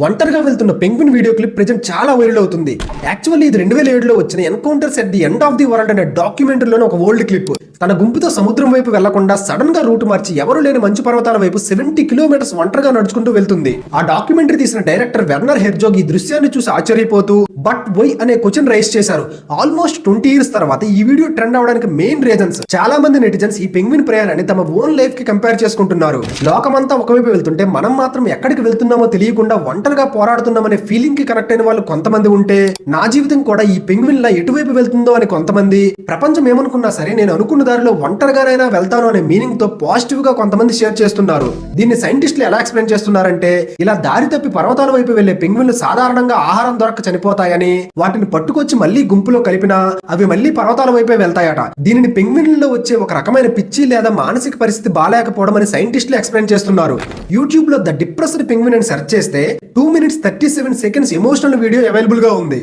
ఒంటరిగా వెళ్తున్న penguin video clip present చాలా వైరల్ అవుతుంది. యాక్చువల్లీ ఇది 2007లో వచ్చిన encounters at the end of the world అనే డాక్యుమెంటరీలోని ఒక ఓల్డ్ క్లిప్. తన గుంపుతో సముద్రం వైపు వెళ్లకుండా సడన్ గా రూట్ మార్చి ఎవరు లేని మంచు పర్వతాల వైపు 70 కిలోమీటర్స్ ఒంటరిగా నడుచుకుంటూ వెళ్తుంది. ఆ డాక్యుమెంటరీ తీసిన డైరెక్టర్ వెర్నర్ హెర్జోగ్ ఈ దృశ్యాన్ని చూసి ఆశ్చర్యపోతూ బట్ వై అనే క్వశ్చన్ రైజ్ చేశారు. ఆల్మోస్ట్ 20 years తర్వాత ఈ వీడియో ట్రెండ్ అవడానికి మెయిన్ రీజన్స్ చాలా మంది నెటిజన్స్ ఈ పెంగ్విన్ ప్రయాణాన్ని తమ ఓన్ లైఫ్ కి కంపేర్ చేసుకుంటున్నారు. లోకమంతా ఒకవైపు వెళ్తుంటే మనం మాత్రం ఎక్కడికి వెళ్తున్నామో తెలియకుండా ఒంటరిగా పోరాడుతున్నామనే ఫీలింగ్ కి కనెక్ట్ అయిన వాళ్ళు కొంతమంది ఉంటే, నా జీవితం కూడా ఈ పెంగ్విన్ లా ఎటువైపు వెళ్తుందో అని కొంతమంది, ప్రపంచం ఏమనుకున్నా సరే నేను అనుకున్న దారిలో ఒంటరిగానైనా వెళ్తాను అనే మీనింగ్ తో పాజిటివ్ గా కొంతమంది షేర్ చేస్తున్నారు. దీన్ని సైంటిస్టులు ఎలా ఎక్స్ప్లెయిన్ చేస్తున్నారంటే, ఇలా దారి తప్పి పర్వతాల వైపు వెళ్లే పెంగ్విన్లు సాధారణంగా ఆహారం దొరక్క చనిపోతాయని, వాటిని పట్టుకొచ్చి మళ్లీ గుంపులో కలిపినా అవి మళ్లీ పర్వతాల వైపే వెళ్తాయట. దీనిని పెంగ్విన్లలో వచ్చే ఒక రకమైన పిచ్చి లేదా మానసిక పరిస్థితి బాలేకపోవడం అని సైంటిస్టులు ఎక్స్ప్లెయిన్ చేస్తున్నారు. యూట్యూబ్ లో ద డిప్రెస్డ్ పెంగ్విన్ అని సెర్చ్ చేస్తే 2 minutes 37 seconds emotional video available గా ఉంది.